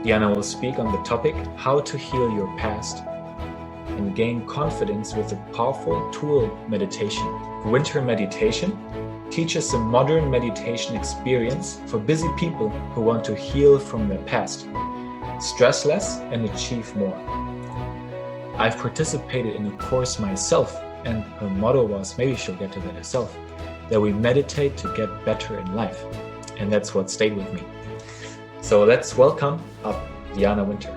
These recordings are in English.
Diana will speak on the topic how to heal your past and gain confidence with a powerful tool, meditation. Winter meditation teaches a modern meditation experience for busy people who want to heal from their past, stress less, and achieve more. I've participated in a course myself, and her motto was, maybe she'll get to that herself, that we meditate to get better in life. And that's what stayed with me. So let's welcome up Diana Winter.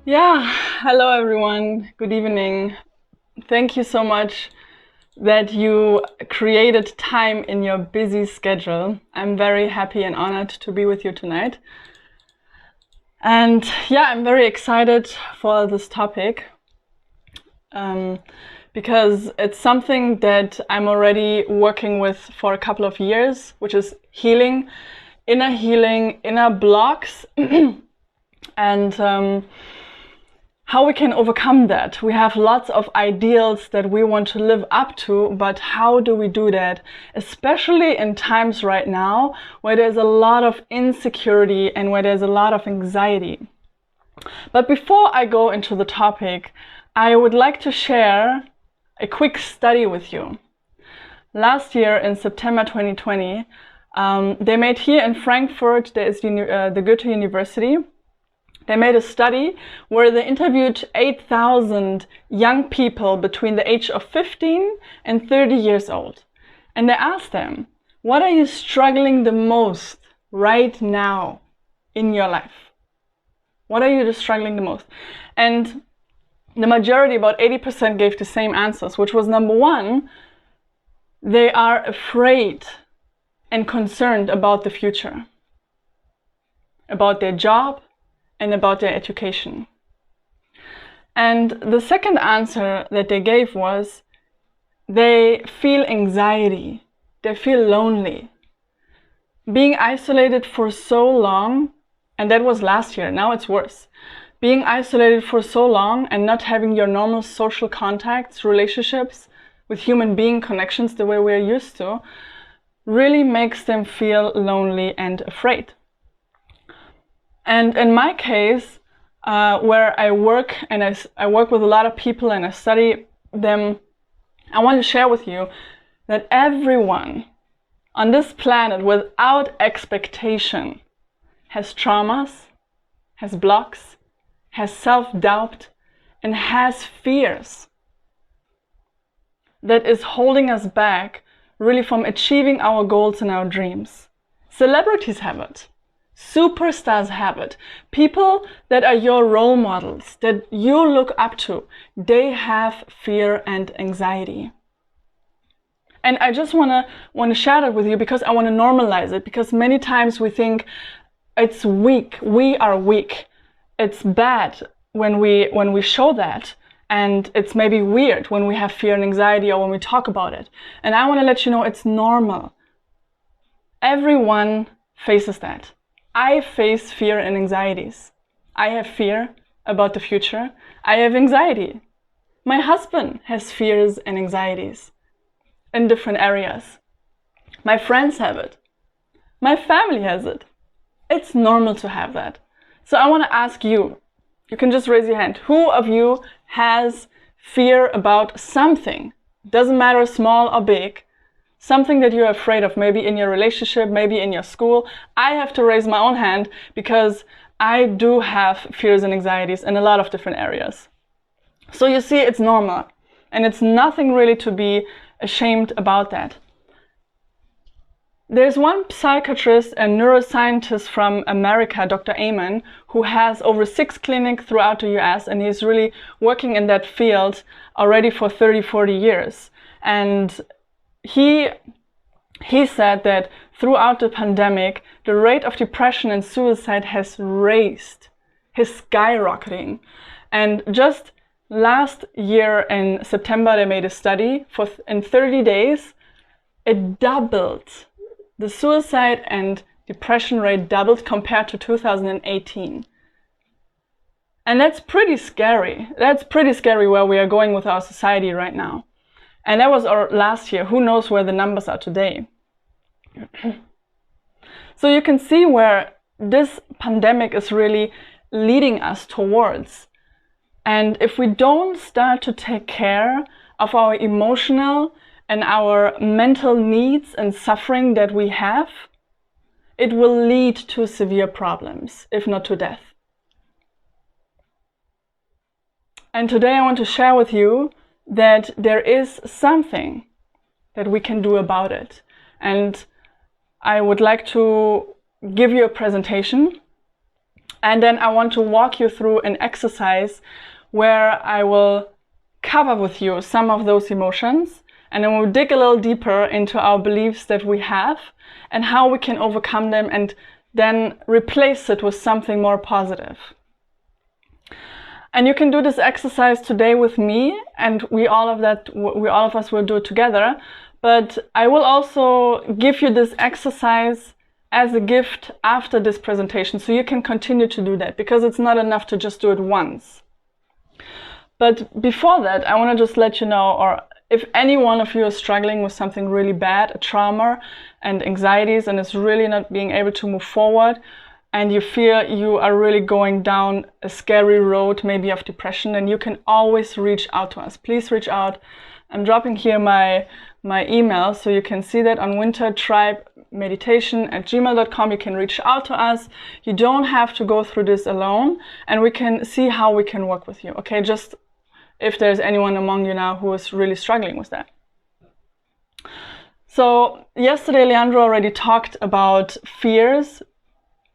Yeah, hello everyone. Good evening. Thank you so much that you created time in your busy schedule. I'm very happy and honored to be with you tonight. And yeah, I'm very excited for this topic because it's something that I'm already working with for a couple of years, which is healing, inner blocks, and how we can overcome that. We have lots of ideals that we want to live up to, but how do we do that? Especially in times right now where there's a lot of insecurity and where there's a lot of anxiety. But before I go into the topic, I would like to share a quick study with you. Last year in September 2020, they made here in Frankfurt, there is the Goethe University. They made a study where they interviewed 8,000 young people between the age of 15 and 30 years old. And they asked them, what are you struggling the most right now in your life? What are you struggling the most? And the majority, about 80%, gave the same answers, which was number one, they are afraid and concerned about the future, about their job, and about their education. And the second answer that they gave was they feel anxiety, they feel lonely. Being isolated for so long, and that was last year, now it's worse. Being isolated for so long and not having your normal social contacts, relationships with human being connections the way we're used to, really makes them feel lonely and afraid. And in my case, where I work and I work with a lot of people and I study them, I want to share with you that everyone on this planet without expectation has traumas, has blocks, has self-doubt, and has fears that is holding us back really from achieving our goals and our dreams. Celebrities have it. Superstars have it. People that are your role models, that you look up to, they have fear and anxiety. And I just want to share that with you because I want to normalize it, because many times we think it's weak. We are weak. It's bad when we show that, and it's maybe weird when we have fear and anxiety or when we talk about it. And I want to let you know it's normal. Everyone faces that. I face fear and anxieties. I have fear about the future. I have anxiety. My husband has fears and anxieties in different areas. My friends have it. My family has it. It's normal to have that. So I want to ask you, you can just raise your hand. Who of you has fear about something? Doesn't matter small or big. Something that you're afraid of, maybe in your relationship, maybe in your school. I have to raise my own hand because I do have fears and anxieties in a lot of different areas. So you see, it's normal. And it's nothing really to be ashamed about that. There's one psychiatrist and neuroscientist from America, Dr. Amen, who has over 6 clinics throughout the US, and he's really working in that field already for 30, 40 years. And he said that throughout the pandemic, the rate of depression and suicide has raised, is skyrocketing. And just last year in September, they made a study in 30 days, it doubled. The suicide and depression rate doubled compared to 2018. And that's pretty scary. That's pretty scary where we are going with our society right now. And that was our last year. Who knows where the numbers are today? So you can see where this pandemic is really leading us towards. And if we don't start to take care of our emotional and our mental needs and suffering that we have, it will lead to severe problems, if not to death. And today I want to share with you that there is something that we can do about it. And I would like to give you a presentation, and then I want to walk you through an exercise where I will cover with you some of those emotions, and then we'll dig a little deeper into our beliefs that we have and how we can overcome them and then replace it with something more positive. And you can do this exercise today with me, and we all of us will do it together. But I will also give you this exercise as a gift after this presentation, so you can continue to do that, because it's not enough to just do it once. But before that, I want to just let you know, or if any one of you is struggling with something really bad, a trauma and anxieties, and is really not being able to move forward, and you feel you are really going down a scary road, maybe of depression, then you can always reach out to us. Please reach out. I'm dropping here my email, so you can see that on wintertribemeditation@gmail.com. You can reach out to us. You don't have to go through this alone, and we can see how we can work with you. Okay, just if there's anyone among you now who is really struggling with that. So yesterday, Leandro already talked about fears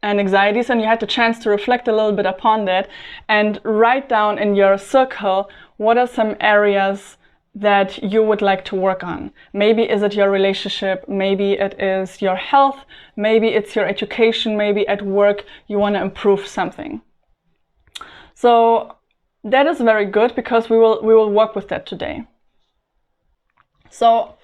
and anxieties, and you had the chance to reflect a little bit upon that and write down in your circle what are some areas that you would like to work on. Maybe is it your relationship, maybe it is your health, maybe it's your education, maybe at work you want to improve something. So that is very good, because we will work with that today. So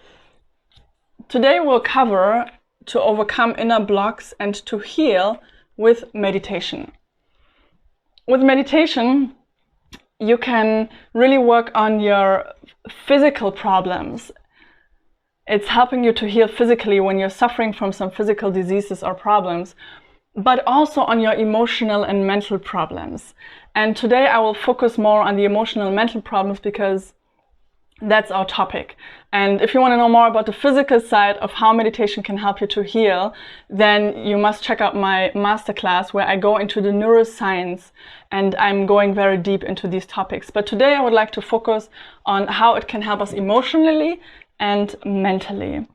today we'll cover to overcome inner blocks and to heal with meditation. With meditation, you can really work on your physical problems. It's helping you to heal physically when you're suffering from some physical diseases or problems, but also on your emotional and mental problems. And today I will focus more on the emotional and mental problems, because that's our topic. And if you want to know more about the physical side of how meditation can help you to heal, then you must check out my masterclass where I go into the neuroscience and I'm going very deep into these topics. But today I would like to focus on how it can help us emotionally and mentally.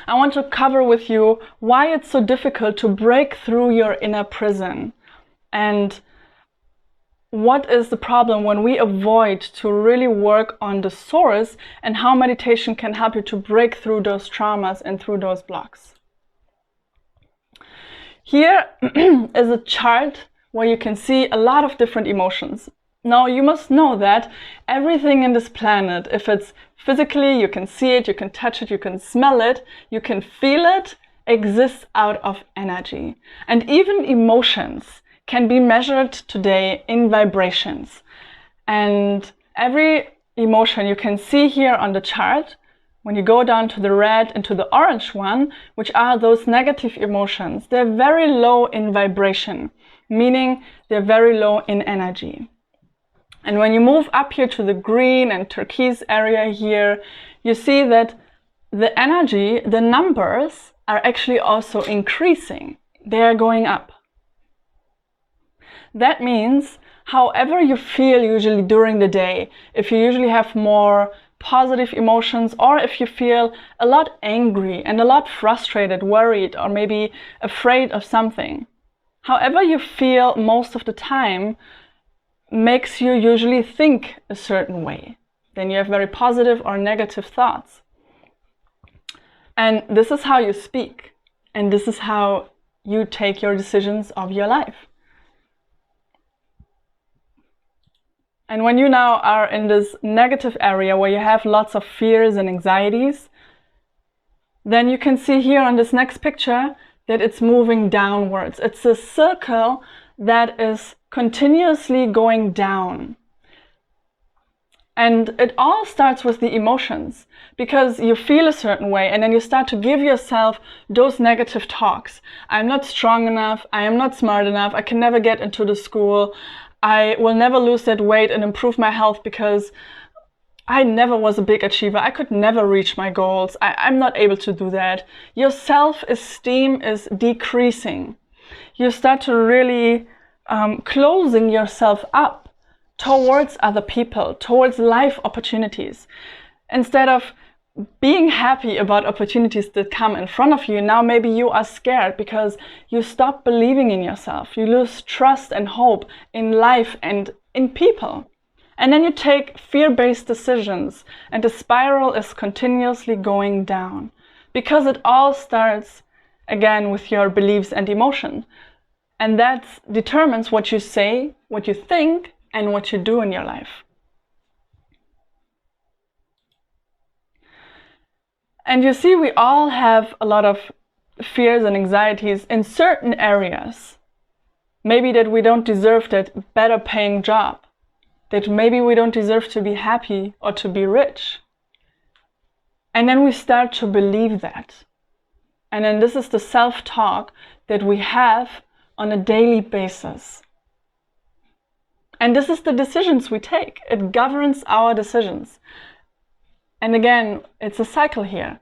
I want to cover with you why it's so difficult to break through your inner prison, and what is the problem when we avoid to really work on the source, and how meditation can help you to break through those traumas and through those blocks. Here is a chart where you can see a lot of different emotions. Now you must know that everything in this planet, if it's physically, you can see it, you can touch it, you can smell it, you can feel it, exists out of energy. And even emotions can be measured today in vibrations. And every emotion you can see here on the chart, when you go down to the red and to the orange one, which are those negative emotions, they're very low in vibration, meaning they're very low in energy. And when you move up here to the green and turquoise area here, you see that the energy, the numbers are actually also increasing. They are going up. That means, however you feel usually during the day, if you usually have more positive emotions, or if you feel a lot angry and a lot frustrated, worried, or maybe afraid of something, however you feel most of the time makes you usually think a certain way. Then you have very positive or negative thoughts. And this is how you speak, and this is how you take your decisions of your life. And when you now are in this negative area where you have lots of fears and anxieties, then you can see here on this next picture that it's moving downwards. It's a circle that is continuously going down. And it all starts with the emotions, because you feel a certain way and then you start to give yourself those negative talks. I'm not strong enough, I am not smart enough, I can never get into the school, I will never lose that weight and improve my health because I never was a big achiever, I could never reach my goals, I'm not able to do that. Your self-esteem is decreasing. You start to really closing yourself up towards other people, towards life opportunities. Instead of being happy about opportunities that come in front of you, now maybe you are scared because you stop believing in yourself. You lose trust and hope in life and in people. And then you take fear-based decisions and the spiral is continuously going down, because it all starts again with your beliefs and emotion. And that determines what you say, what you think, and what you do in your life. And you see, we all have a lot of fears and anxieties in certain areas. Maybe that we don't deserve that better paying job, that maybe we don't deserve to be happy or to be rich. And then we start to believe that. And then this is the self-talk that we have on a daily basis. And this is the decisions we take. It governs our decisions. And again, it's a cycle here.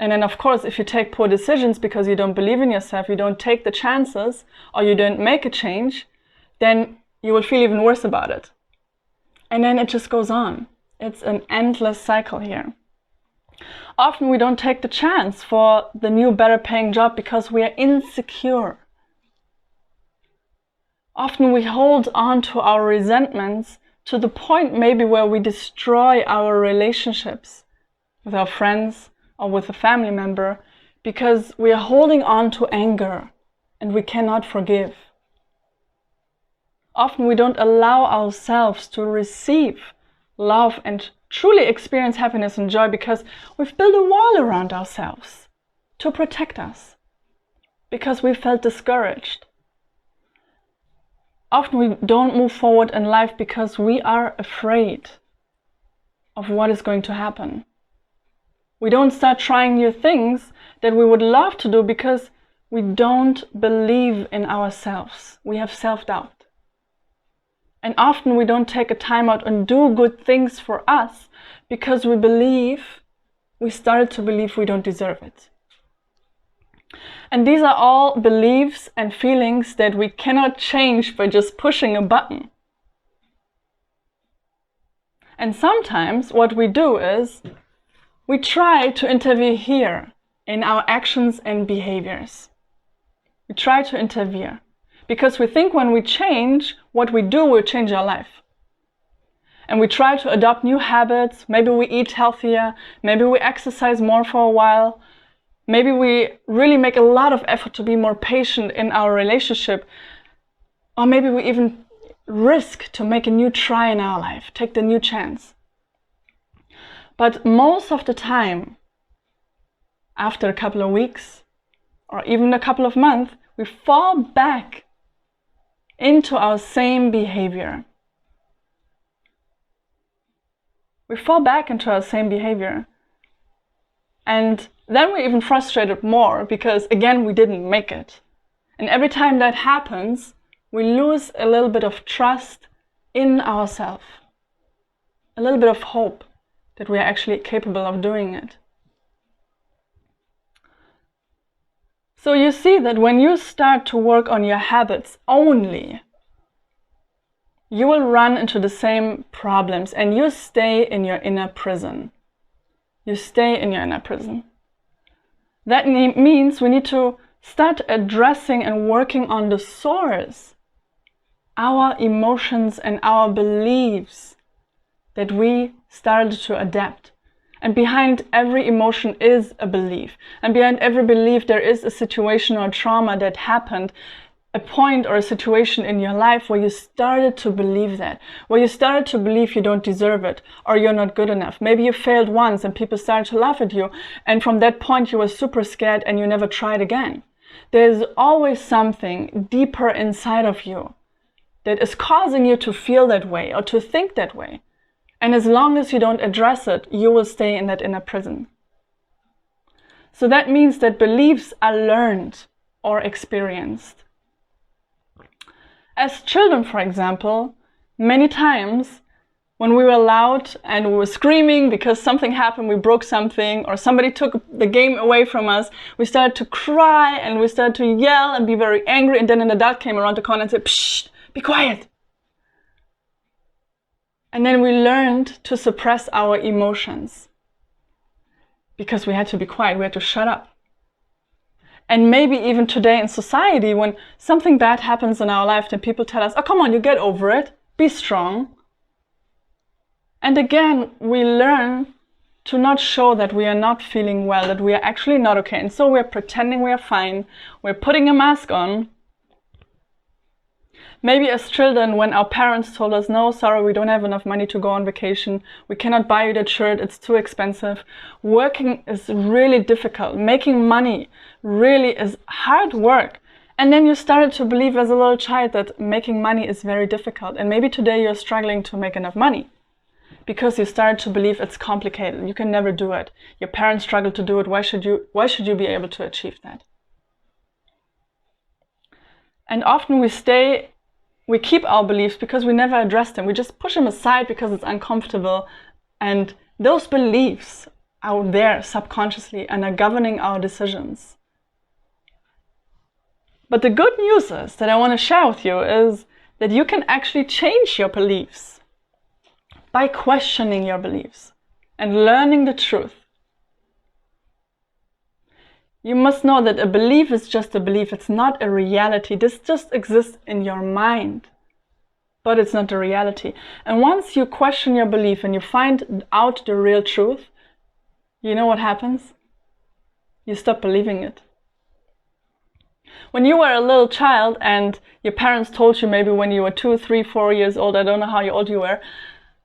And then of course, if you take poor decisions because you don't believe in yourself, you don't take the chances, or you don't make a change, then you will feel even worse about it. And then it just goes on. It's an endless cycle here. Often we don't take the chance for the new, better paying job because we are insecure. Often we hold on to our resentments to the point maybe where we destroy our relationships with our friends or with a family member because we are holding on to anger and we cannot forgive. Often we don't allow ourselves to receive love and truly experience happiness and joy because we've built a wall around ourselves to protect us, because we felt discouraged. Often we don't move forward in life because we are afraid of what is going to happen. We don't start trying new things that we would love to do because we don't believe in ourselves. We have self-doubt. And often we don't take a time out and do good things for us because we started to believe we don't deserve it. And these are all beliefs and feelings that we cannot change by just pushing a button. And sometimes what we do is we try to intervene here in our actions and behaviors. We try to intervene because we think when we change what we do will change our life. And we try to adopt new habits. Maybe we eat healthier, maybe we exercise more for a while. Maybe we really make a lot of effort to be more patient in our relationship. Or maybe we even risk to make a new try in our life, take the new chance. But most of the time, after a couple of weeks, or even a couple of months, we fall back into our same behavior. We fall back into our same behavior. And then we're even frustrated more because, again, we didn't make it. And every time that happens, we lose a little bit of trust in ourselves, a little bit of hope that we are actually capable of doing it. So you see that when you start to work on your habits only, you will run into the same problems and you stay in your inner prison. You stay in your inner prison. That means we need to start addressing and working on the source, our emotions and our beliefs that we started to adapt. And behind every emotion is a belief. And behind every belief there is a situation or trauma that happened, a point or a situation in your life where you started to believe that, where you started to believe you don't deserve it or you're not good enough. Maybe you failed once and people started to laugh at you, and from that point you were super scared and you never tried again. There's always something deeper inside of you that is causing you to feel that way or to think that way. And as long as you don't address it, you will stay in that inner prison. So that means that beliefs are learned or experienced. As children, for example, many times when we were loud and we were screaming because something happened, we broke something, or somebody took the game away from us, we started to cry and we started to yell and be very angry, and then an adult came around the corner and said, "Psh, be quiet." And then we learned to suppress our emotions because we had to be quiet, we had to shut up. And maybe even today in society, when something bad happens in our life, then people tell us, "Oh, come on, you get over it, be strong." And again, we learn to not show that we are not feeling well, that we are actually not okay. And so we're pretending we are fine, we're putting a mask on. Maybe as children, when our parents told us, "No, sorry, we don't have enough money to go on vacation. We cannot buy you that shirt, it's too expensive." Working is really difficult. Making money really is hard work. And then you started to believe as a little child that making money is very difficult. And maybe today you're struggling to make enough money because you started to believe it's complicated. You can never do it. Your parents struggle to do it. Why should you be able to achieve that? And often we keep our beliefs because we never address them. We just push them aside because it's uncomfortable. And those beliefs are there subconsciously and are governing our decisions. But the good news is that I want to share with you is that you can actually change your beliefs by questioning your beliefs and learning the truth. You must know that a belief is just a belief. It's not a reality. This just exists in your mind, but it's not the reality. And once you question your belief and you find out the real truth, you know what happens? You stop believing it. When you were a little child and your parents told you, maybe when you were 2, 3, 4 years old, I don't know how old you were,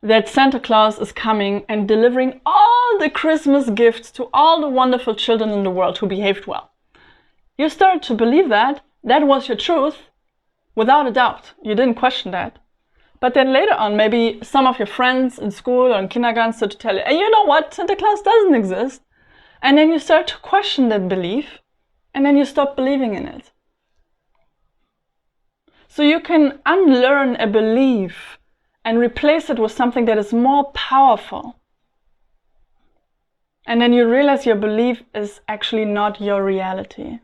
that Santa Claus is coming and delivering all the Christmas gifts to all the wonderful children in the world who behaved well. You started to believe that. That was your truth, without a doubt. You didn't question that. But then later on, maybe some of your friends in school or in kindergarten started to tell you, "Hey, you know what? Santa Claus doesn't exist." And then you start to question that belief, and then you stop believing in it. So you can unlearn a belief and replace it with something that is more powerful. And then you realize your belief is actually not your reality.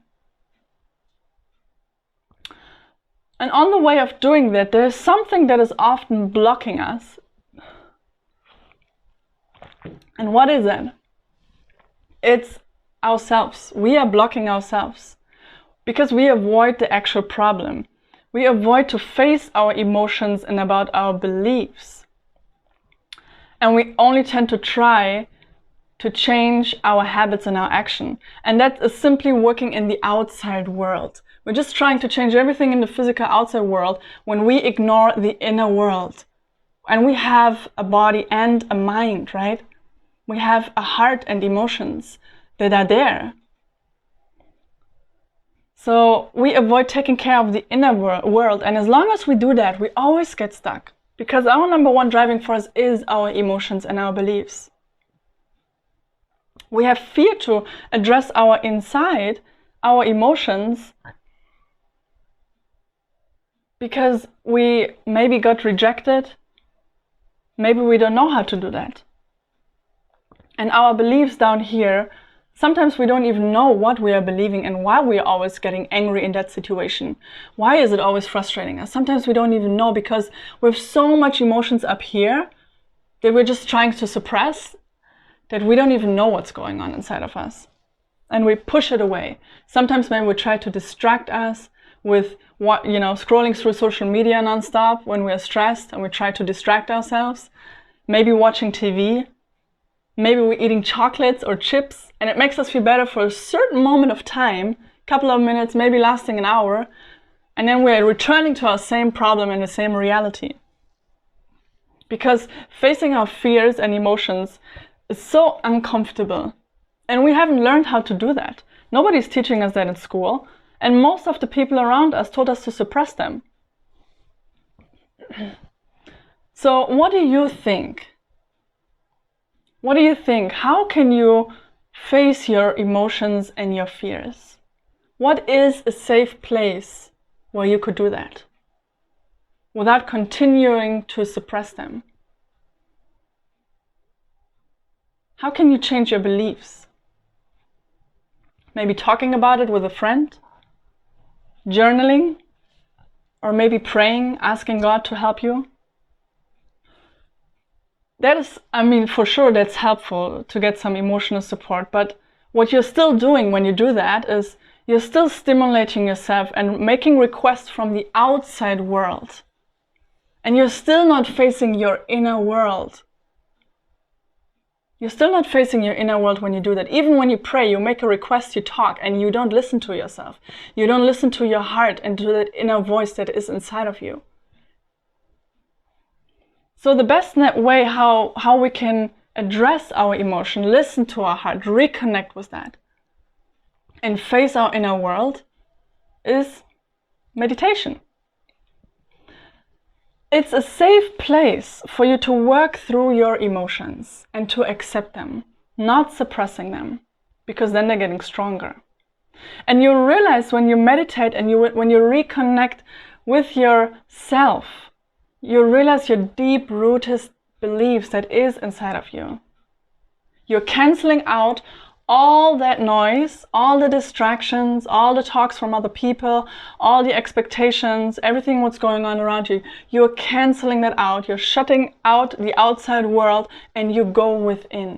And on the way of doing that, there is something that is often blocking us. And what is it? It's ourselves. We are blocking ourselves because we avoid the actual problem. We avoid to face our emotions and about our beliefs. And we only tend to try to change our habits and our action. And that is simply working in the outside world. We're just trying to change everything in the physical outside world when we ignore the inner world. And we have a body and a mind, right? We have a heart and emotions that are there. So we avoid taking care of the inner world. And as long as we do that, we always get stuck. Because our number one driving force is our emotions and our beliefs. We have fear to address our inside, our emotions, because we maybe got rejected. Maybe we don't know how to do that. And our beliefs down here, sometimes we don't even know what we are believing and why we are always getting angry in that situation. Why is it always frustrating us? Sometimes we don't even know because we have so much emotions up here that we're just trying to suppress that we don't even know what's going on inside of us. And we push it away. Sometimes maybe we try to distract us with scrolling through social media nonstop when we're stressed and we try to distract ourselves. Maybe watching TV. Maybe we're eating chocolates or chips and it makes us feel better for a certain moment of time, couple of minutes, maybe lasting an hour, and then we're returning to our same problem and the same reality. Because facing our fears and emotions is so uncomfortable. And we haven't learned how to do that. Nobody's teaching us that in school. And most of the people around us told us to suppress them. So what do you think What do you think? How can you face your emotions and your fears? What is a safe place where you could do that without continuing to suppress them? How can you change your beliefs? Maybe talking about it with a friend, journaling, or maybe praying, asking God to help you. That is, for sure that's helpful to get some emotional support, but what you're still doing when you do that is you're still stimulating yourself and making requests from the outside world. And you're still not facing your inner world. You're still not facing your inner world when you do that. Even when you pray, you make a request, you talk, and you don't listen to yourself. You don't listen to your heart and to that inner voice that is inside of you. So the best way how we can address our emotion, listen to our heart, reconnect with that, and face our inner world is meditation. It's a safe place for you to work through your emotions and to accept them, not suppressing them, because then they're getting stronger. And you realize when you meditate and when you reconnect with yourself, you realize your deep-rooted beliefs that is inside of you. You're canceling out all that noise, all the distractions, all the talks from other people, all the expectations, everything what's going on around you. You're canceling that out. You're shutting out the outside world and you go within.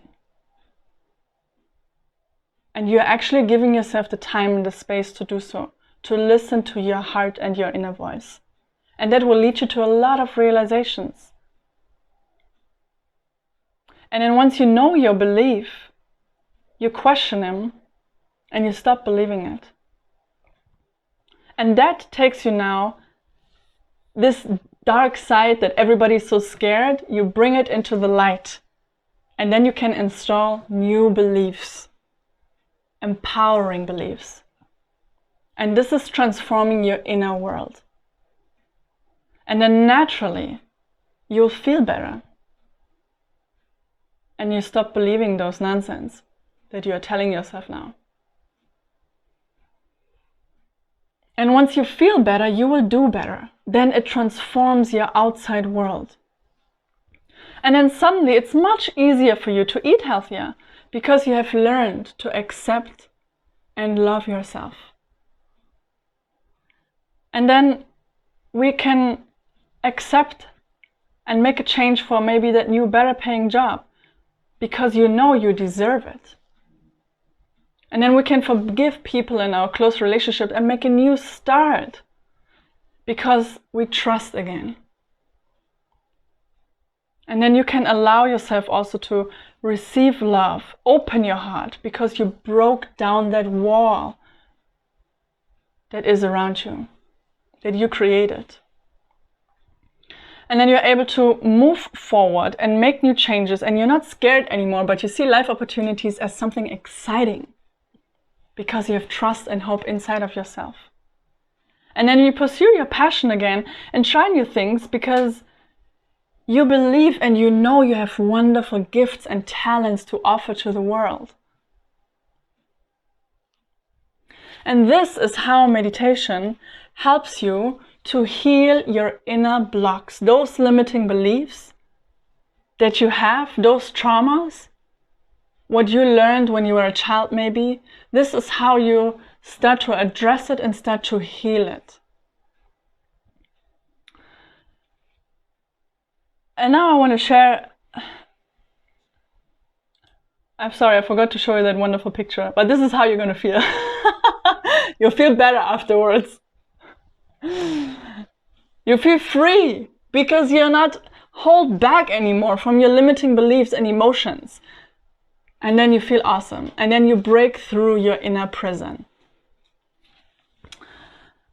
And you're actually giving yourself the time and the space to do so, to listen to your heart and your inner voice. And that will lead you to a lot of realizations. And then once you know your belief, you question him and you stop believing it. And that takes you now, this dark side that everybody's so scared, you bring it into the light. And then you can install new beliefs, empowering beliefs. And this is transforming your inner world. And then naturally, you'll feel better. And you stop believing those nonsense that you are telling yourself now. And once you feel better, you will do better. Then it transforms your outside world. And then suddenly it's much easier for you to eat healthier because you have learned to accept and love yourself. And then we can accept and make a change for maybe that new, better paying job because you know you deserve it. And then we can forgive people in our close relationship and make a new start because we trust again. And then you can allow yourself also to receive love, open your heart because you broke down that wall that is around you, that you created. And then you're able to move forward and make new changes and you're not scared anymore, but you see life opportunities as something exciting. Because you have trust and hope inside of yourself. And then you pursue your passion again and try new things because you believe and you know you have wonderful gifts and talents to offer to the world. And this is how meditation helps you to heal your inner blocks, those limiting beliefs that you have, those traumas, what you learned when you were a child maybe. This is how you start to address it and start to heal it. And now I want to share, I'm sorry, I forgot to show you that wonderful picture, but this is how you're going to feel. You'll feel better afterwards. You feel free because you're not held back anymore from your limiting beliefs and emotions. And then you feel awesome. And then you break through your inner prison.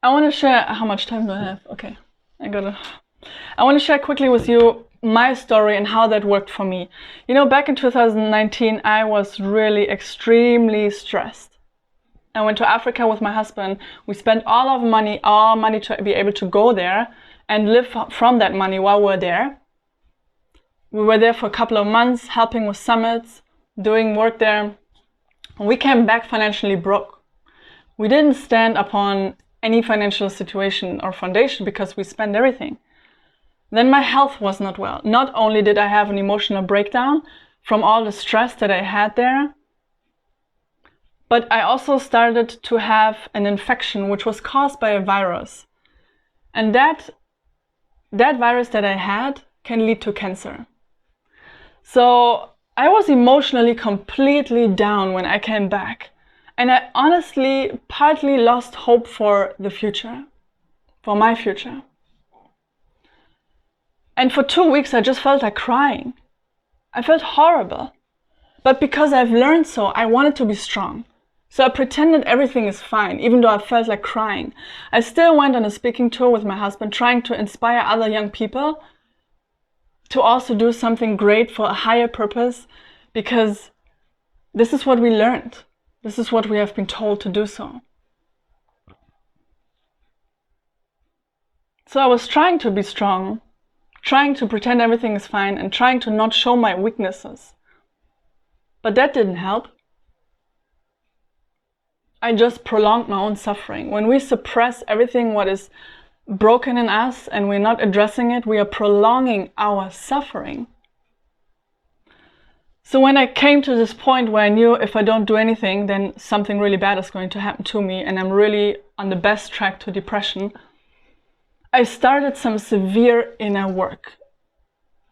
I want to share, how much time do I have? Okay, I want to share quickly with you my story and how that worked for me. You know, back in 2019, I was really extremely stressed. I went to Africa with my husband. We spent all our money to be able to go there and live from that money while we're there. We were there for a couple of months, helping with summits, doing work there. We came back financially broke. We didn't stand upon any financial situation or foundation because we spent everything. Then my health was not well. Not only did I have an emotional breakdown from all the stress that I had there, but I also started to have an infection which was caused by a virus. And that virus that I had can lead to cancer. So I was emotionally completely down when I came back. And I honestly partly lost hope for the future, for my future. And for 2 weeks I just felt like crying. I felt horrible. But because I've learned so, I wanted to be strong. So I pretended everything is fine, even though I felt like crying. I still went on a speaking tour with my husband, trying to inspire other young people to also do something great for a higher purpose, because this is what we learned. This is what we have been told to do so. So I was trying to be strong, trying to pretend everything is fine, and trying to not show my weaknesses. But that didn't help. I just prolonged my own suffering. When we suppress everything what is broken in us and we're not addressing it, we are prolonging our suffering. So when I came to this point where I knew if I don't do anything, then something really bad is going to happen to me and I'm really on the best track to depression, I started some severe inner work.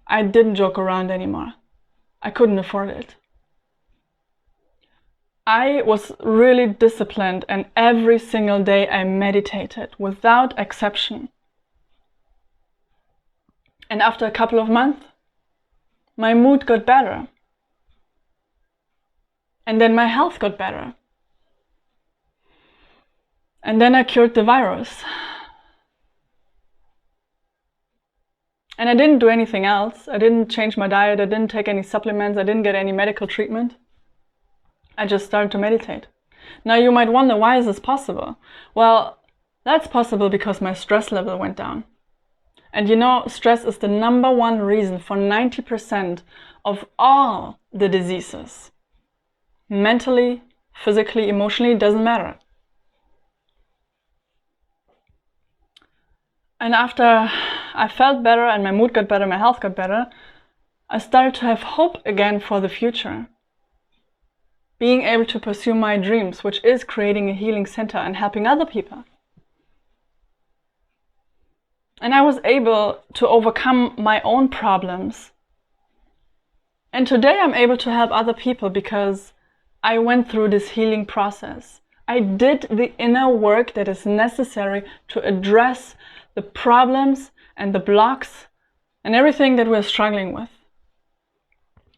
I didn't joke around anymore. I couldn't afford it. I was really disciplined, and every single day I meditated without exception. And after a couple of months, my mood got better. And then my health got better. And then I cured the virus. And I didn't do anything else. I didn't change my diet. I didn't take any supplements. I didn't get any medical treatment. I just started to meditate. Now you might wonder, why is this possible? Well, that's possible because my stress level went down. And you know, stress is the #1 reason for 90% of all the diseases. Mentally, physically, emotionally, it doesn't matter. And after I felt better and my mood got better, my health got better, I started to have hope again for the future. Being able to pursue my dreams, which is creating a healing center and helping other people. And I was able to overcome my own problems. And today I'm able to help other people because I went through this healing process. I did the inner work that is necessary to address the problems and the blocks and everything that we're struggling with.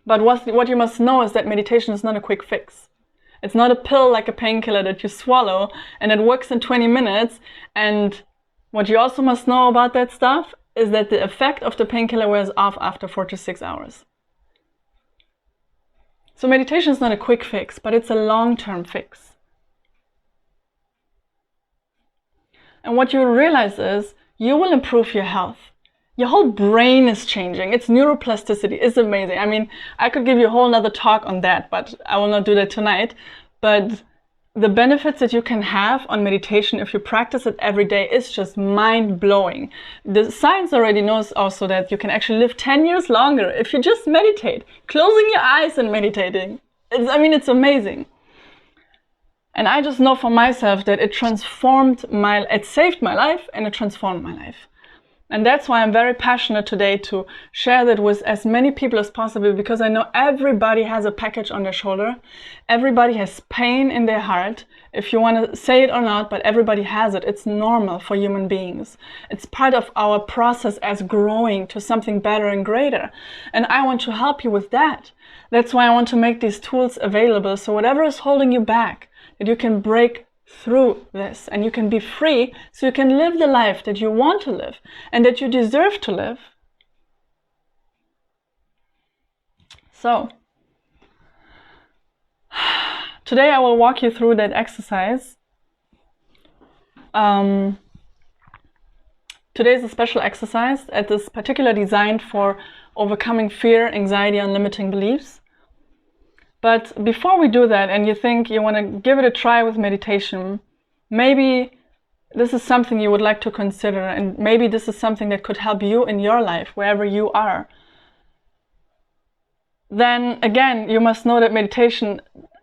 But what you must know is that meditation is not a quick fix. It's not a pill like a painkiller that you swallow and it works in 20 minutes. And what you also must know about that stuff is that the effect of the painkiller wears off after 4 to 6 hours. So meditation is not a quick fix, but it's a long-term fix. And what you realize is you will improve your health. Your whole brain is changing. It's neuroplasticity. It's amazing. I mean, I could give you a whole nother talk on that, but I will not do that tonight. But the benefits that you can have on meditation if you practice it every day is just mind-blowing. The science already knows also that you can actually live 10 years longer if you just meditate, closing your eyes and meditating. It's amazing. And I just know for myself that it saved my life and it transformed my life. And that's why I'm very passionate today to share that with as many people as possible, because I know everybody has a package on their shoulder. Everybody has pain in their heart, if you want to say it or not, but everybody has it. It's normal for human beings. It's part of our process as growing to something better and greater. And I want to help you with that. That's why I want to make these tools available. So whatever is holding you back, that you can break through this and you can be free, so you can live the life that you want to live and that you deserve to live. So today I will walk you through that exercise to Today is a special exercise that is particularly designed for overcoming fear, anxiety, and limiting beliefs. But before we do that, and you think you want to give it a try with meditation, maybe this is something you would like to consider, and maybe this is something that could help you in your life, wherever you are. Then again, you must know that meditation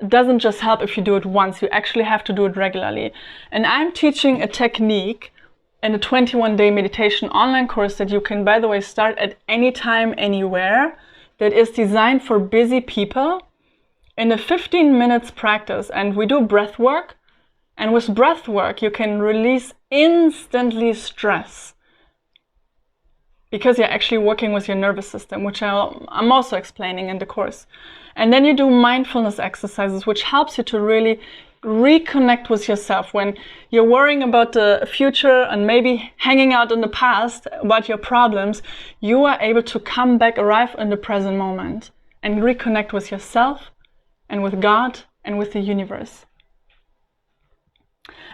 doesn't just help if you do it once, you actually have to do it regularly. And I'm teaching a technique in a 21-day meditation online course that you can, by the way, start at any time, anywhere, that is designed for busy people in a 15 minutes practice. And we do breath work. And with breath work, you can release instantly stress, because you're actually working with your nervous system, which I'm also explaining in the course. And then you do mindfulness exercises, which helps you to really reconnect with yourself. When you're worrying about the future and maybe hanging out in the past about your problems, you are able to come back, arrive in the present moment, and reconnect with yourself and with God and with the universe.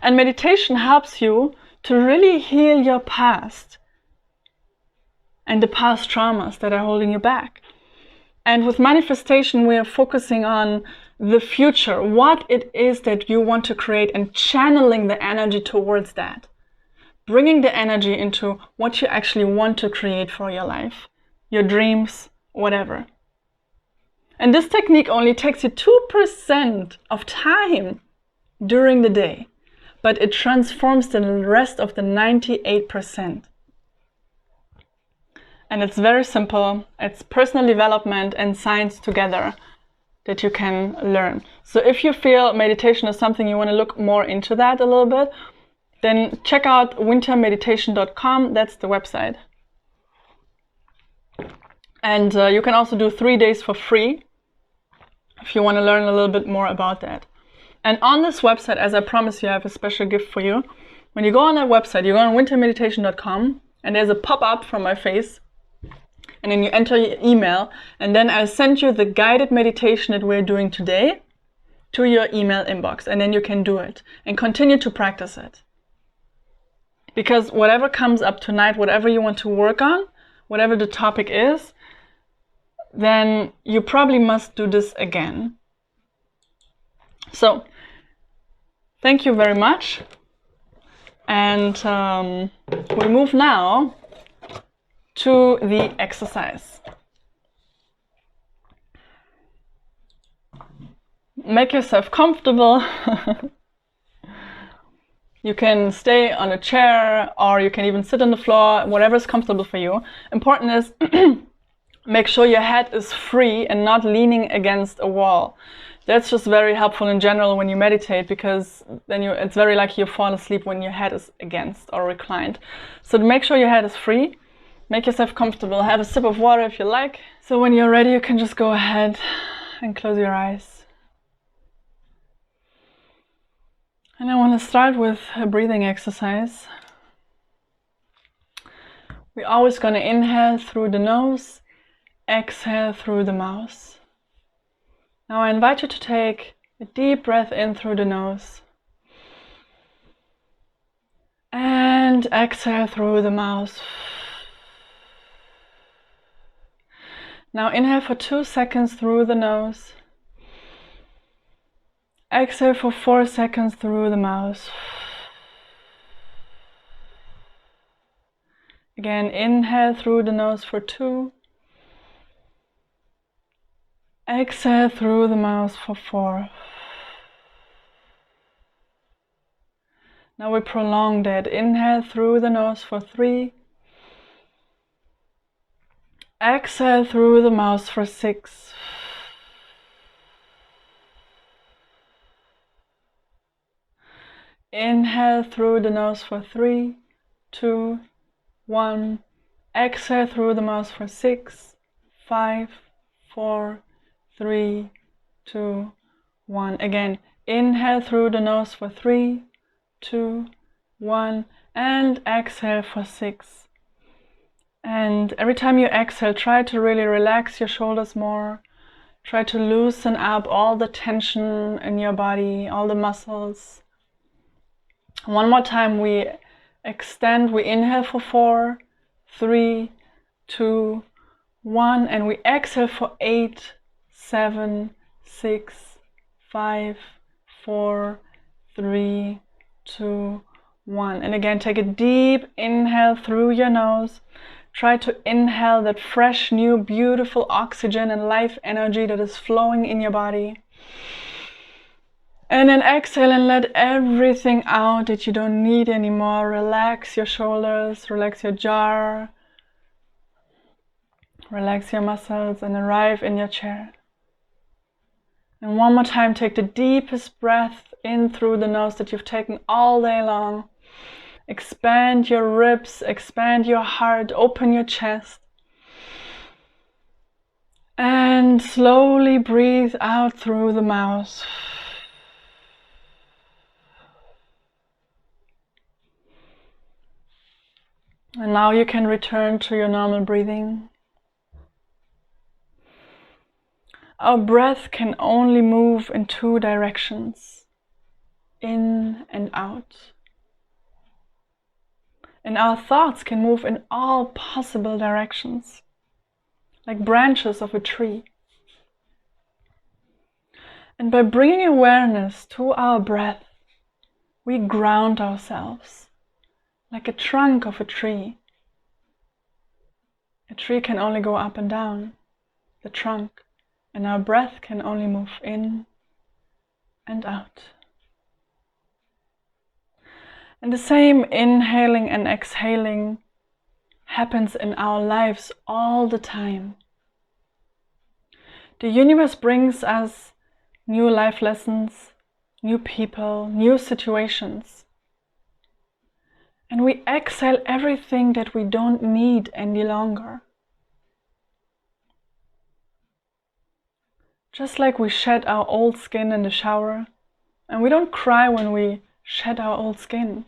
And meditation helps you to really heal your past and the past traumas that are holding you back. And with manifestation, we are focusing on the future, what it is that you want to create, and channeling the energy towards that. Bringing the energy into what you actually want to create for your life, your dreams, whatever. And this technique only takes you 2% of time during the day, but it transforms the rest of the 98%. And it's very simple. It's personal development and science together that you can learn. So if you feel meditation is something you want to look more into that a little bit, then check out wintermeditation.com. That's the website. And you can also do 3 days for free if you want to learn a little bit more about that. And on this website, as I promised you, I have a special gift for you. When you go on that website, you go on wintermeditation.com, and there's a pop-up from my face. And then you enter your email, and then I'll send you the guided meditation that we're doing today to your email inbox, and then you can do it and continue to practice it. Because whatever comes up tonight, whatever you want to work on, whatever the topic is, then you probably must do this again. So, thank you very much. And we move now to the exercise. Make yourself comfortable. You can stay on a chair, or you can even sit on the floor, whatever is comfortable for you. Important is make sure your head is free and not leaning against a wall. That's just very helpful in general when you meditate, because then it's very likely you fall asleep when your head is against or reclined. So make sure your head is free. Make yourself comfortable. Have a sip of water if you like. So when you're ready, you can just go ahead and close your eyes. And I want to start with a breathing exercise. We're always going to inhale through the nose, exhale through the mouth. Now I invite you to take a deep breath in through the nose and exhale through the mouth. Now inhale for 2 seconds through the nose. Exhale for 4 seconds through the mouth. Again, inhale through the nose for 2. Exhale through the mouth for 4. Now we prolong that. Inhale through the nose for 3. Exhale through the mouth for 6. Inhale through the nose for 3, 2, 1. Exhale through the mouth for 6, 5, 4, 3, 2, 1. Again, inhale through the nose for 3, 2, 1. And exhale for 6. And every time you exhale, try to really relax your shoulders more. Try to loosen up all the tension in your body, all the muscles. One more time, we Extend. We inhale for 4, 3, 2, 1, and we exhale for 8, 7, 6, 5, 4, 3, 2, 1. And again, take a deep inhale through your nose. Try to inhale that fresh, new, beautiful oxygen and life energy that is flowing in your body. And then exhale and let everything out that you don't need anymore. Relax your shoulders, relax your jaw, relax your muscles, and arrive in your chair. And one more time, take the deepest breath in through the nose that you've taken all day long. Expand your ribs, expand your heart, open your chest. And slowly breathe out through the mouth. And now you can return to your normal breathing. Our breath can only move in 2 directions, in and out. And our thoughts can move in all possible directions, like branches of a tree. And by bringing awareness to our breath, we ground ourselves, like a trunk of a tree. A tree can only go up and down, the trunk, and our breath can only move in and out. And the same inhaling and exhaling happens in our lives all the time. The universe brings us new life lessons, new people, new situations. And we exhale everything that we don't need any longer. Just like we shed our old skin in the shower, and we don't cry when we shed our old skin.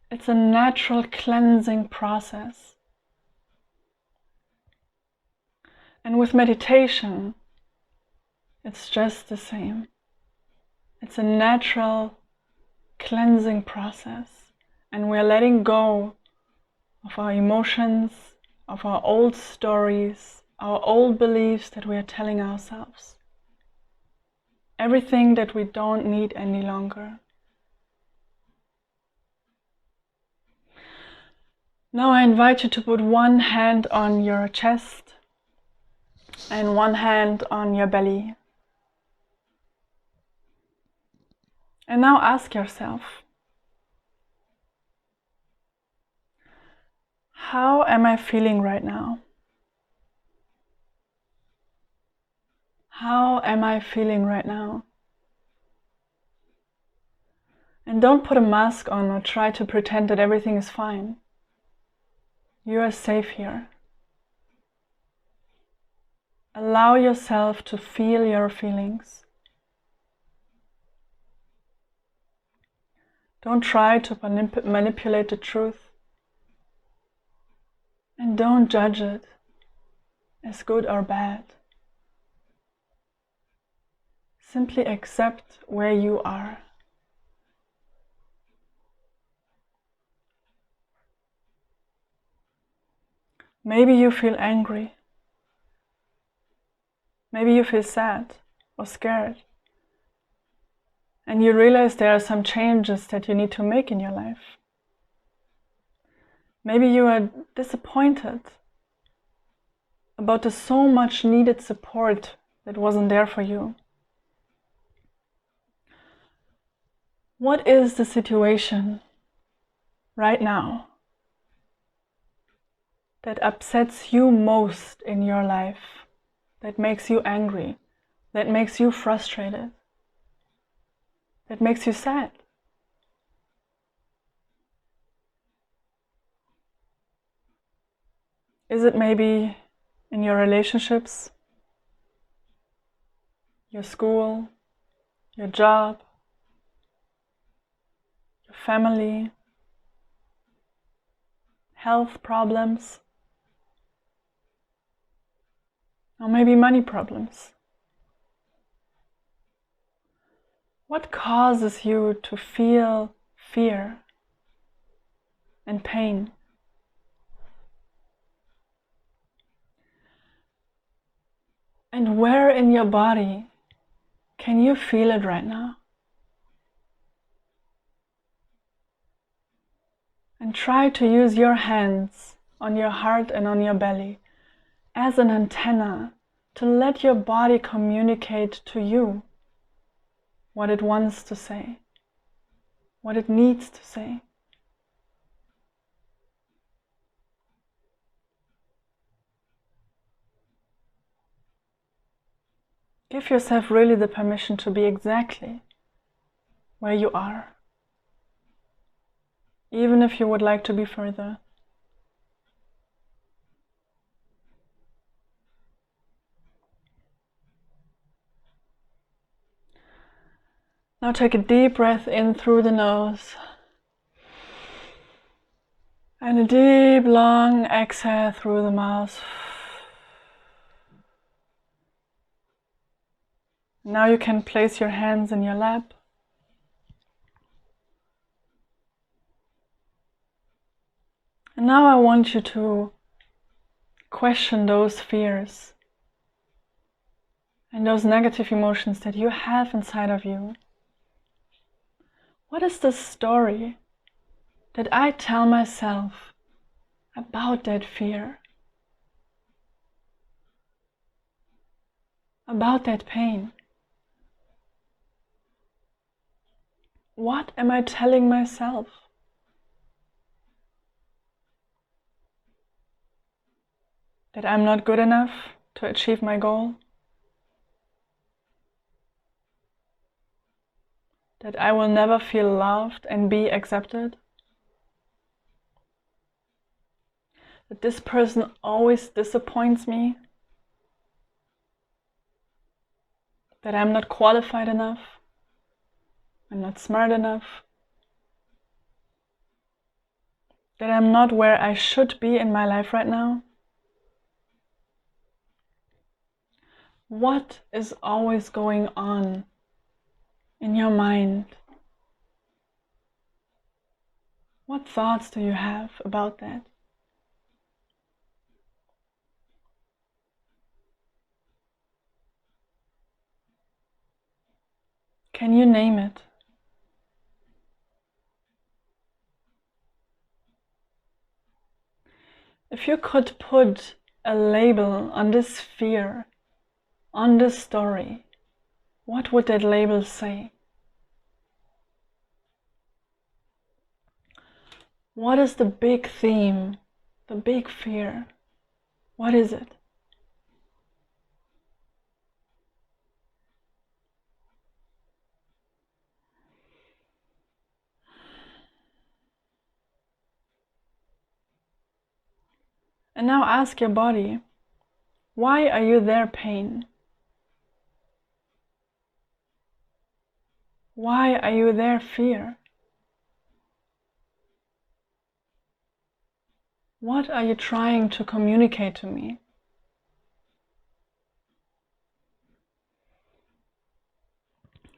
It's a natural cleansing process. And with meditation, it's just the same. It's a natural cleansing process. And we're letting go of our emotions, of our old stories, our old beliefs that we are telling ourselves. Everything that we don't need any longer. Now I invite you to put one hand on your chest and one hand on your belly. And now ask yourself, how am I feeling right now? How am I feeling right now? And don't put a mask on or try to pretend that everything is fine. You are safe here. Allow yourself to feel your feelings. Don't try to manipulate the truth. And don't judge it as good or bad. Simply accept where you are. Maybe you feel angry. Maybe you feel sad or scared. And you realize there are some changes that you need to make in your life. Maybe you are disappointed about the so much needed support that wasn't there for you. What is the situation right now that upsets you most in your life, that makes you angry, that makes you frustrated, that makes you sad? Is it maybe in your relationships, your school, your job, your family, health problems, or maybe money problems? What causes you to feel fear? and pain. And where in your body can you feel it right now? And try to use your hands on your heart and on your belly as an antenna to let your body communicate to you what it wants to say, what it needs to say. Give yourself really the permission to be exactly where you are, even if you would like to be further. Now take a deep breath in through the nose and a deep, long exhale through the mouth. Now you can place your hands in your lap. And now I want you to question those fears and those negative emotions that you have inside of you. What is the story that I tell myself about that fear, about that pain? What am I telling myself? That I'm not good enough to achieve my goal? That I will never feel loved and be accepted? That this person always disappoints me? That I'm not qualified enough? I'm not smart enough? That I'm not where I should be in my life right now? What is always going on in your mind? What thoughts do you have about that? Can you name it? If you could put a label on this fear, on this story, what would that label say? What is the big theme, the big fear? What is it? And now ask your body, why are you there, pain? Why are you there, fear? What are you trying to communicate to me?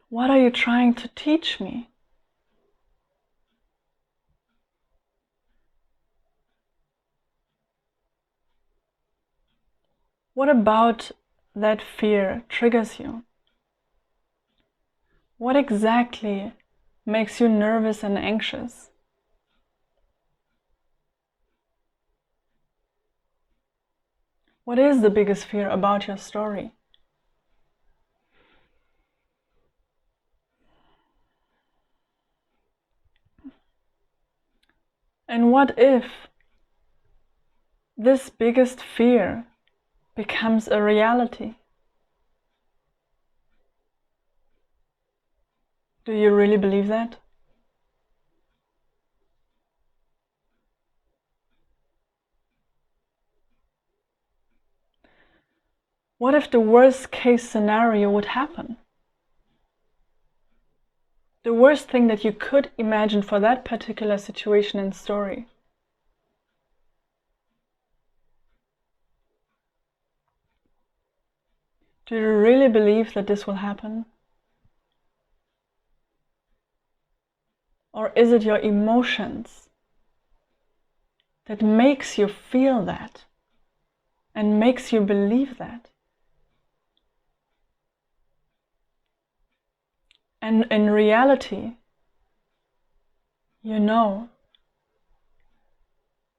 What are you trying to teach me? What about that fear triggers you? What exactly makes you nervous and anxious? What is the biggest fear about your story? And what if this biggest fear becomes a reality? Do you really believe that? What if the worst case scenario would happen? The worst thing that you could imagine for that particular situation and story. Do you really believe that this will happen? Or is it your emotions that makes you feel that and makes you believe that. And in reality, you know,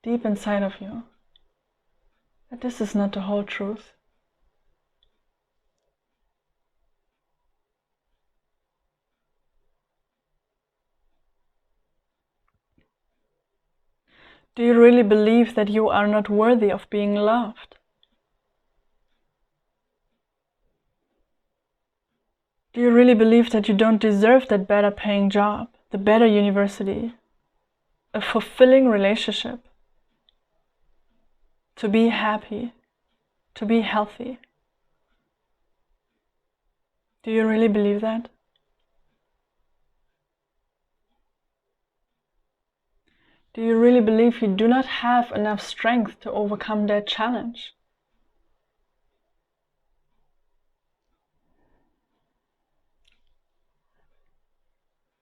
deep inside of you, that this is not the whole truth. Do you really believe that you are not worthy of being loved? Do you really believe that you don't deserve that better paying job, the better university, a fulfilling relationship, to be happy, to be healthy? Do you really believe that? Do you really believe you do not have enough strength to overcome that challenge?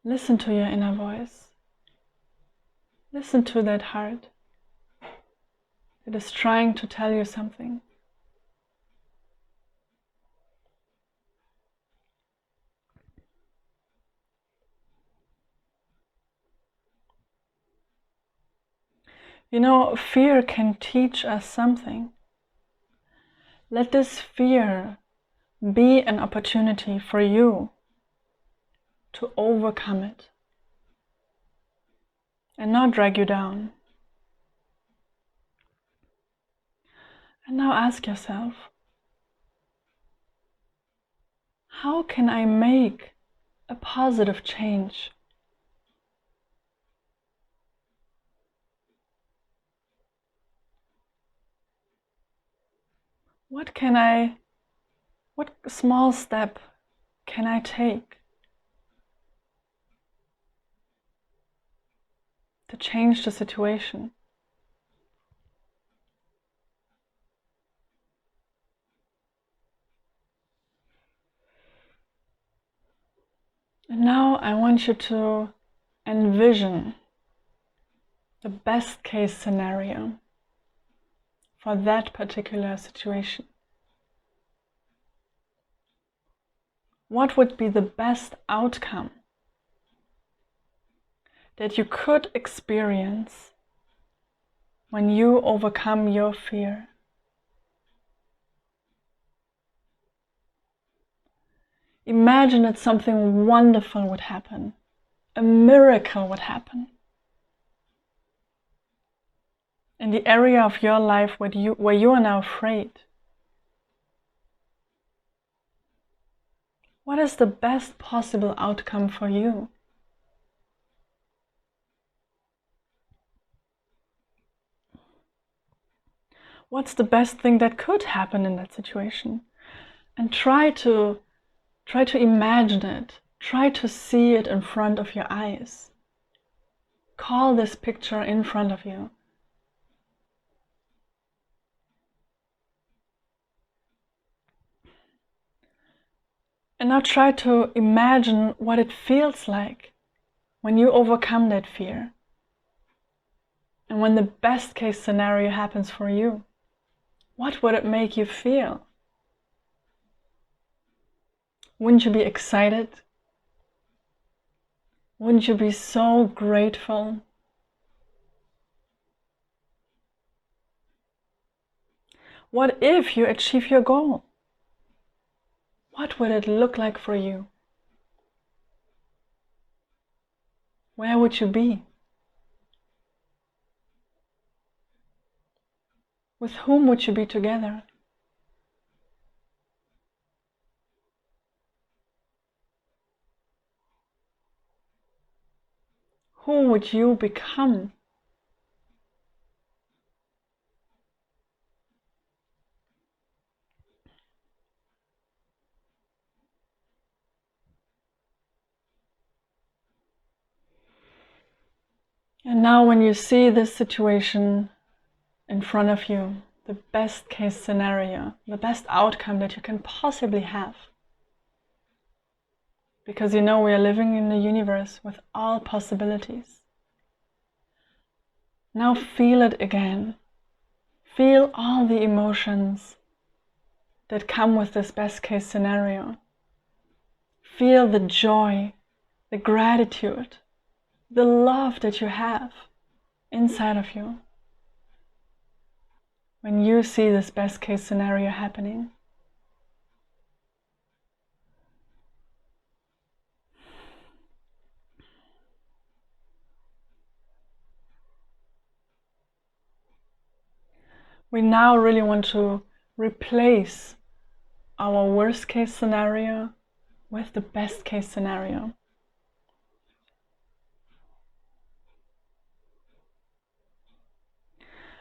Listen to your inner voice. Listen to that heart that is trying to tell you something. You know, fear can teach us something. Let this fear be an opportunity for you to overcome it and not drag you down. And now ask yourself, how can I make a positive change? What small step can I take to change the situation? And now I want you to envision the best case scenario for that particular situation. What would be the best outcome that you could experience when you overcome your fear? Imagine that something wonderful would happen, a miracle would happen in the area of your life where you are now afraid. What is the best possible outcome for you? What's the best thing that could happen in that situation? And try to imagine it. Try to see it in front of your eyes. Call this picture in front of you. And now try to imagine what it feels like when you overcome that fear. And when the best case scenario happens for you, what would it make you feel? Wouldn't you be excited? Wouldn't you be so grateful? What if you achieve your goal? What would it look like for you? Where would you be? With whom would you be together? Who would you become? And now when you see this situation in front of you, the best case scenario, the best outcome that you can possibly have, because you know we are living in a universe with all possibilities. Now feel it again. Feel all the emotions that come with this best case scenario. Feel the joy, the gratitude, the love that you have inside of you when you see this best case scenario happening. We now really want to replace our worst case scenario with the best case scenario.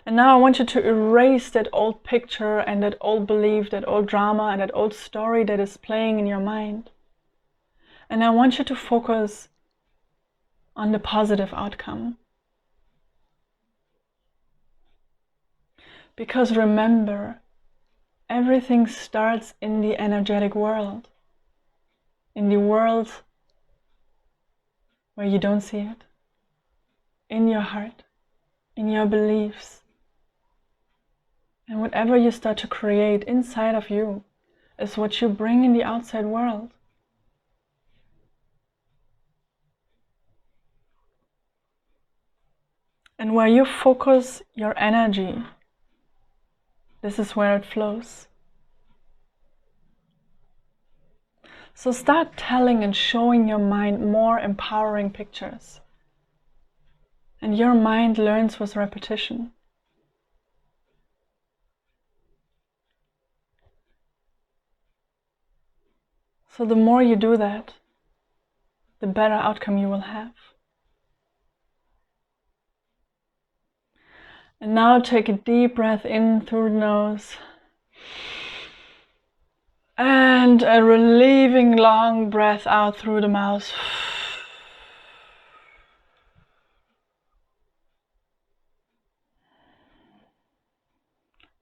And now I want you to erase that old picture and that old belief, that old drama and that old story that is playing in your mind. And I want you to focus on the positive outcome. Because remember, everything starts in the energetic world. In the world where you don't see it. In your heart, in your beliefs. And whatever you start to create inside of you is what you bring in the outside world. And where you focus your energy, this is where it flows. So start telling and showing your mind more empowering pictures. And your mind learns with repetition. So the more you do that, the better outcome you will have. And now take a deep breath in through the nose. And a relieving long breath out through the mouth.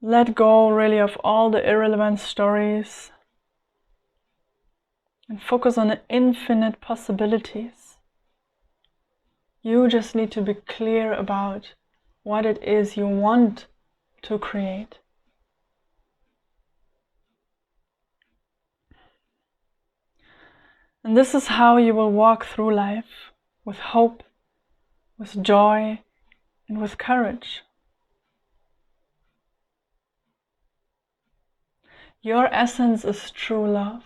Let go really of all the irrelevant stories and focus on the infinite possibilities. You just need to be clear about what it is you want to create. And this is how you will walk through life, with hope, with joy, and with courage. Your essence is true love.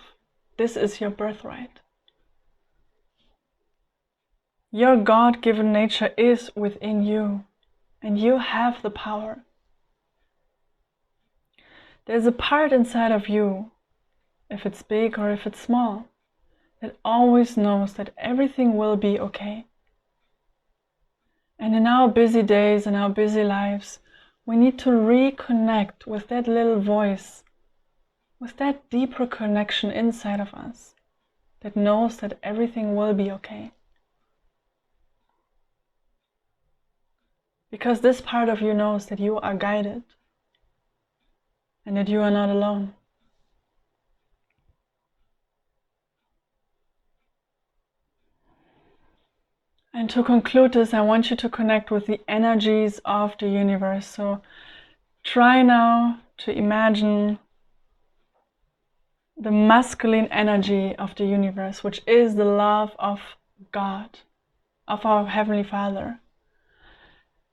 This is your birthright. Your God-given nature is within you, and you have the power. There's a part inside of you, if it's big or if it's small, that always knows that everything will be okay. And in our busy days and our busy lives, we need to reconnect with that little voice, with that deeper connection inside of us that knows that everything will be okay. Because this part of you knows that you are guided and that you are not alone. And to conclude this, I want you to connect with the energies of the universe. So try now to imagine the masculine energy of the universe, which is the love of God, of our Heavenly Father.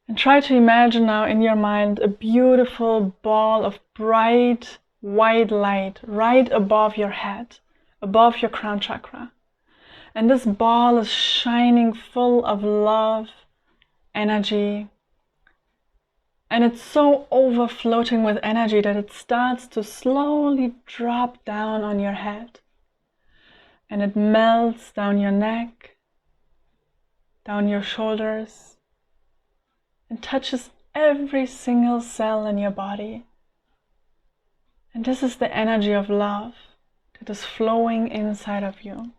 And try to imagine now in your mind a beautiful ball of bright white light right above your head, above your crown chakra. And this ball is shining full of love, energy, and it's so overflowing with energy that it starts to slowly drop down on your head. And it melts down your neck, down your shoulders, and touches every single cell in your body. And this is the energy of love that is flowing inside of you.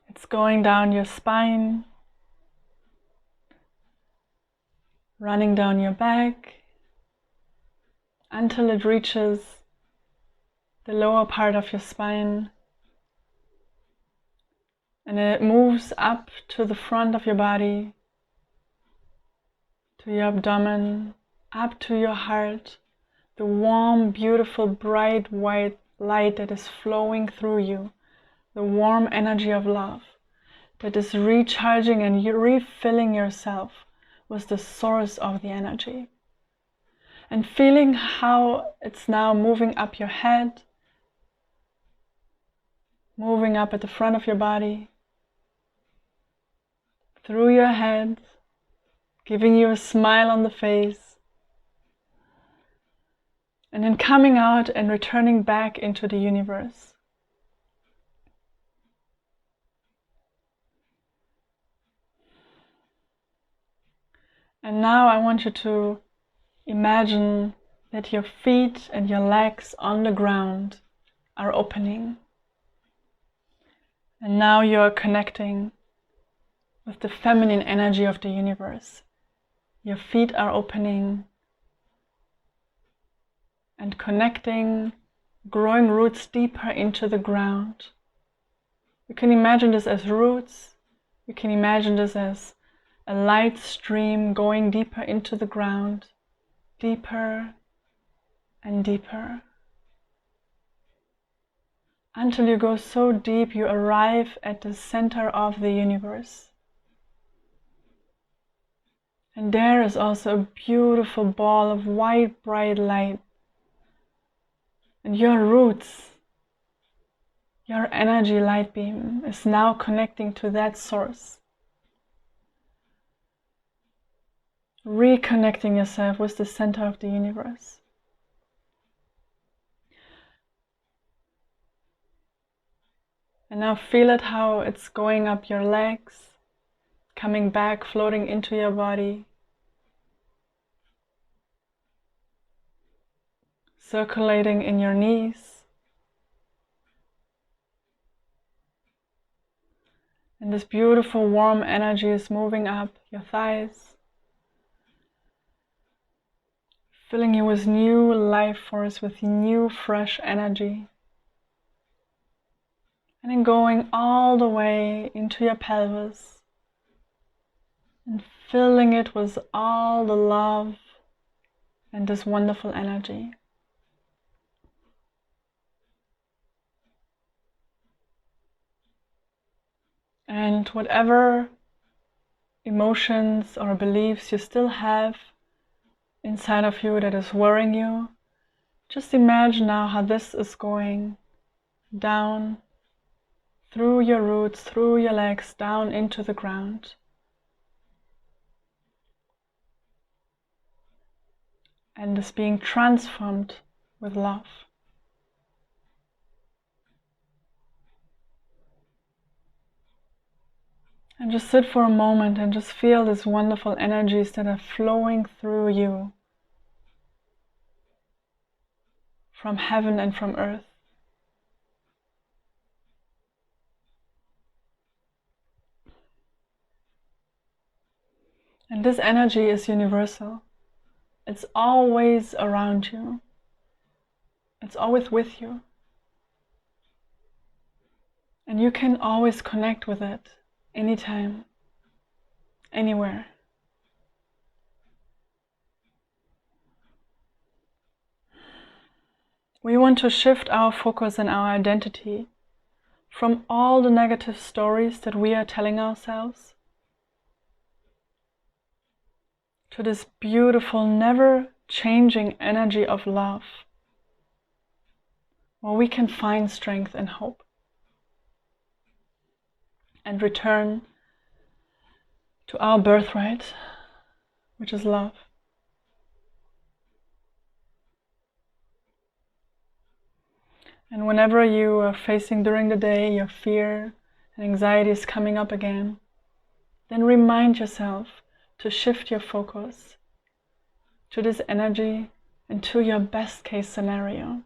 It's going down your spine, running down your back, until it reaches the lower part of your spine, And then it moves up to the front of your body, to your abdomen, up to your heart, the warm, beautiful, bright white light that is flowing through you, the warm energy of love that is recharging and refilling yourself with the source of the energy. And feeling how it's now moving up your head, moving up at the front of your body, through your head, giving you a smile on the face, and then coming out and returning back into the universe. And now I want you to imagine that your feet and your legs on the ground are opening. And now you're connecting with the feminine energy of the universe. Your feet are opening and connecting, growing roots deeper into the ground. You can imagine this as roots. You can imagine this as a light stream going deeper into the ground, deeper and deeper, until you go so deep you arrive at the center of the universe. And there is also a beautiful ball of white, bright light. And your roots, your energy light beam is now connecting to that source. Reconnecting yourself with the center of the universe. And now feel it how it's going up your legs, coming back, floating into your body, circulating in your knees. And this beautiful warm energy is moving up your thighs, filling you with new life force, with new fresh energy. And then going all the way into your pelvis and filling it with all the love and this wonderful energy. And whatever emotions or beliefs you still have inside of you that is worrying you, just imagine now how this is going down through your roots, through your legs, down into the ground. And is being transformed with love. And just sit for a moment and just feel these wonderful energies that are flowing through you from heaven and from earth. And this energy is universal. It's always around you. It's always with you. And you can always connect with it, anytime, anywhere. We want to shift our focus and our identity from all the negative stories that we are telling ourselves to this beautiful, never changing energy of love, where we can find strength and hope and return to our birthright, which is love. And whenever you are facing during the day your fear and anxiety is coming up again, then remind yourself to shift your focus to this energy and to your best case scenario.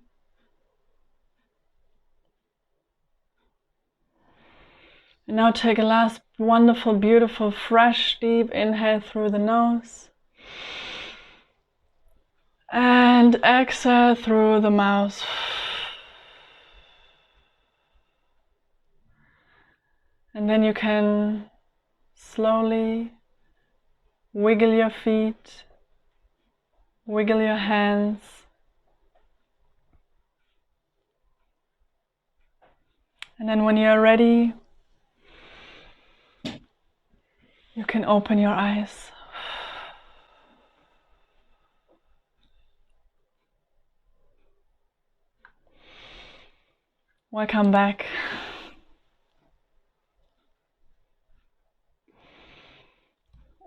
And now take a last wonderful, beautiful, fresh, deep inhale through the nose. And exhale through the mouth. And then you can slowly wiggle your feet, wiggle your hands. And then when you're ready, you can open your eyes. Welcome back.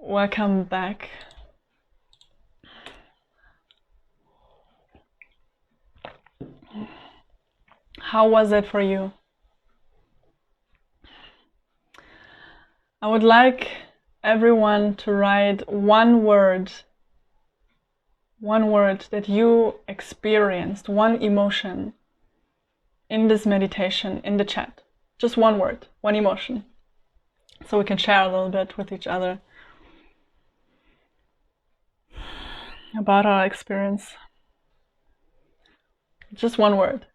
Welcome back. How was it for you? I would like everyone to write one word that you experienced, one emotion in this meditation in the chat. Just one word, one emotion, so we can share a little bit with each other about our experience. Just one word.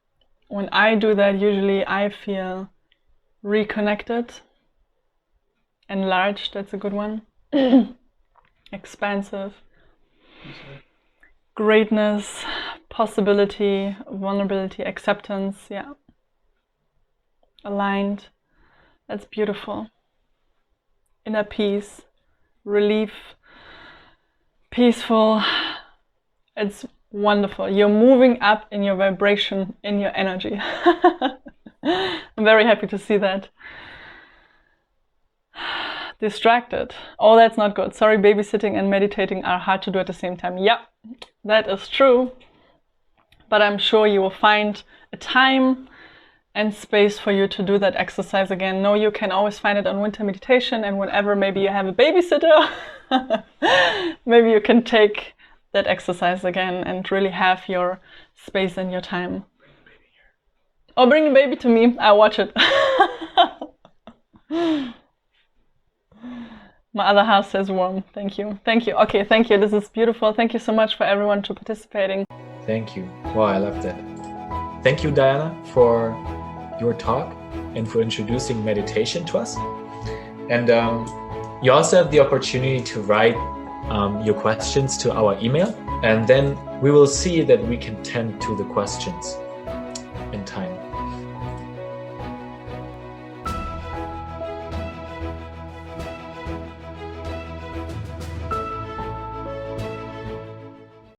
When I do that, usually I feel reconnected, enlarged, that's a good one, expansive, greatness, possibility, vulnerability, acceptance, yeah, aligned, that's beautiful, inner peace, relief, peaceful, it's wonderful. You're moving up in your vibration, in your energy. I'm very happy to see that. Distracted. Oh, that's not good. Sorry, babysitting and meditating are hard to do at the same time. Yeah, that is true. But I'm sure you will find a time and space for you to do that exercise again. No, you can always find it on winter meditation, and whenever maybe you have a babysitter, maybe you can take that exercise again and really have your space and your time. Oh, bring the baby to me. I'll watch it. My other house says warm. Thank you. Thank you. Okay, thank you. This is beautiful. Thank you so much for everyone to participating. Thank you. Wow, I love that. Thank you, Diana, for your talk and for introducing meditation to us. And you also have the opportunity to write your questions to our email, and then we will see that we can tend to the questions in time.